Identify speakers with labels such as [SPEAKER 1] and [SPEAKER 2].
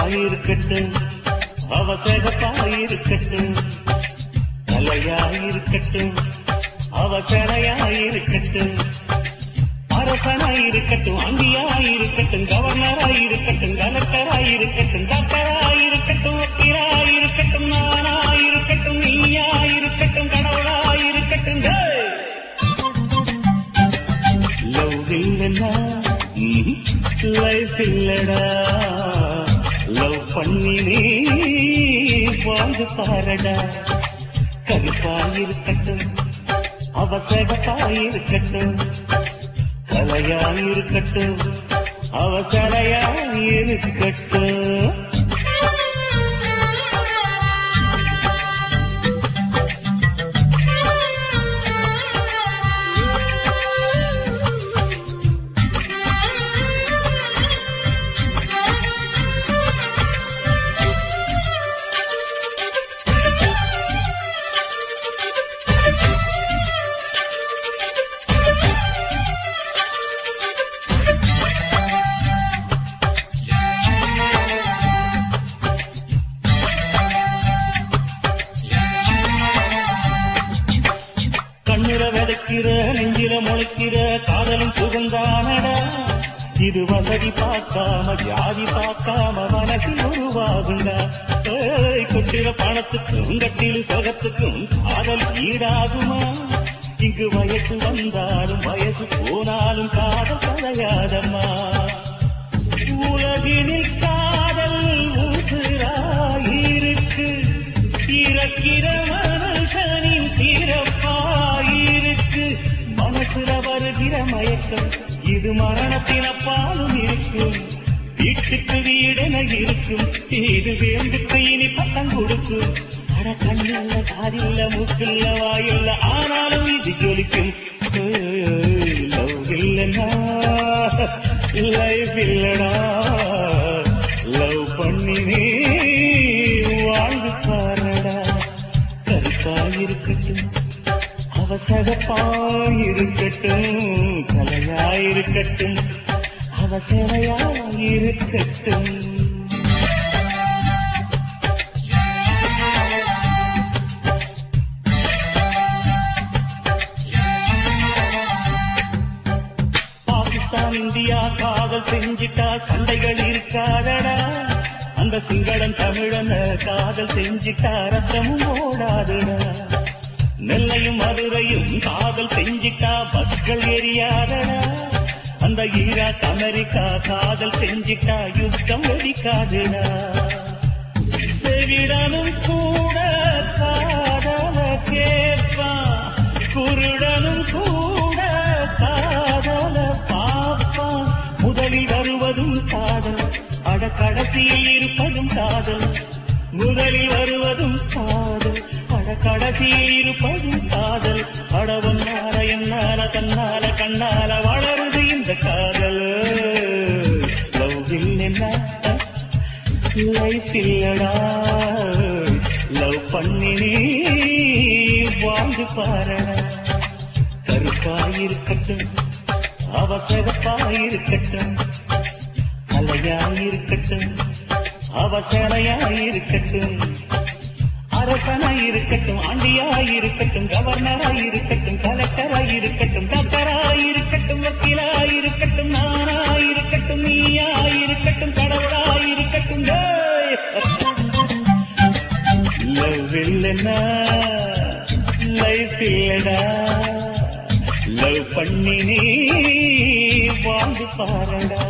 [SPEAKER 1] கருப்பாயிருக்கட்டும் அவசரப்பாயிருக்கட்டும் தலையாயிருக்கட்டும் அவசரையாயிருக்கட்டும் அரசனாயிருக்கட்டும் அங்கியாயிருக்கட்டும் கவர்னராயிருக்கட்டும் கலெக்டராயிருக்கட்டும் டாக்டராயிருக்கட்டும் வக்கீலாயிருக்கட்டும் நானாயிருக்கட்டும் நீயாயிருக்கட்டும் கடவுளாயிருக்கட்டும் love இல்லைன்னா life இல்லடா love பண்ணி நீ வாழ்ந்து பாரடா கருப்பாயிருக்கட்டும் அவசரப்பாயிருக்கட்டும் கலையாயிருக்கட்டும் அவசரையாயிருக்கட்டும் விதைக்கிற நெஞ்சில முளைக்கிற காதலும் சுகந்தானடா இது வசதி பார்க்காம ஜாதி பார்க்காம மனசில் உருவாகுண்டா கொட்டிற பணத்துக்கும் கட்டில சொகத்துக்கும் காதல் ஈடாகுமா இங்கு வயசு வந்தாலும் வயசு போனாலும் காதல் கலையாதம்மா உலகினில் காதல் ஊசுராயிருக்கு இறக்கிற மனுஷனின் தீரப்பாயிருக்கு மனசுல வருகிற மயக்கம் இது மரணத்தின பாலும் இருக்கும் வீட்டுக்கு வீடென இருக்கும் இது வேண்டுக்கு இனி பட்டம் கொடுக்கும் அட கண்ணில்ல காதில்ல மூக்கில்ல வாயில்ல ஆனாலும் இது ஜொலிக்கும் லவ் இல்லைன்னா லைஃப் இல்லடா லவ் பண்ணி நீ வாழ்ந்து பாரடா கருப்பாயிருக்கட்டும் அவசரப்பாயிருக்கட்டும் கலையாயிருக்கட்டும் அவசரையாயிருக்கட்டும் பாகிஸ்தான் இந்தியா காதல் செஞ்சிட்டா சண்டைகள் இருக்காதடா அந்த சிங்களன் தமிழன காதல் செஞ்சிட்டா ரத்தமும் ஓடாதுடா நெல்லையும் மதுரையும் காதல் செஞ்சிட்டா பஸ்கள் எரியாதடா அந்த ஈராக் அமெரிக்கா காதல் செஞ்சிட்டா யுத்தம் வெடிக்காதுடா செவிடனும் கூட காதல கேட்பா குருடனும் கூட காதல பாப்பா முதலில் வருவதும் காதல் அட கடைசியில் இருப்பதும் காதல் முதலில் வருவதும் காதல் அட கடைசியில் இருப்பதும் காதல் அடவன்னால என்னால தன்னால கண்ணால வளருது இந்த காதல் லவ் இல்லைன்னா லைஃப் இல்லடா லவ் பண்ணி நீ வாழ்ந்து பாரடா கருப்பாயிருக்கட்டும் அவசரப்பாயிருக்கட்டும் கலையாயிருக்கட்டும் அவசரையாயிருக்கட்டும் அரசனாயிருக்கட்டும் ஆண்டியாயிருக்கட்டும் கவர்னராயிருக்கட்டும் கலெக்டராயிருக்கட்டும் டாக்டராயிருக்கட்டும் வக்கீலாயிருக்கட்டும் நானாயிருக்கட்டும் நீயாயிருக்கட்டும் கடவுளாயிருக்கட்டும் லவ் இல்லைன்னா லைஃப் இல்லடா லவ் பண்ணி நீ வாழ்ந்து பாரடா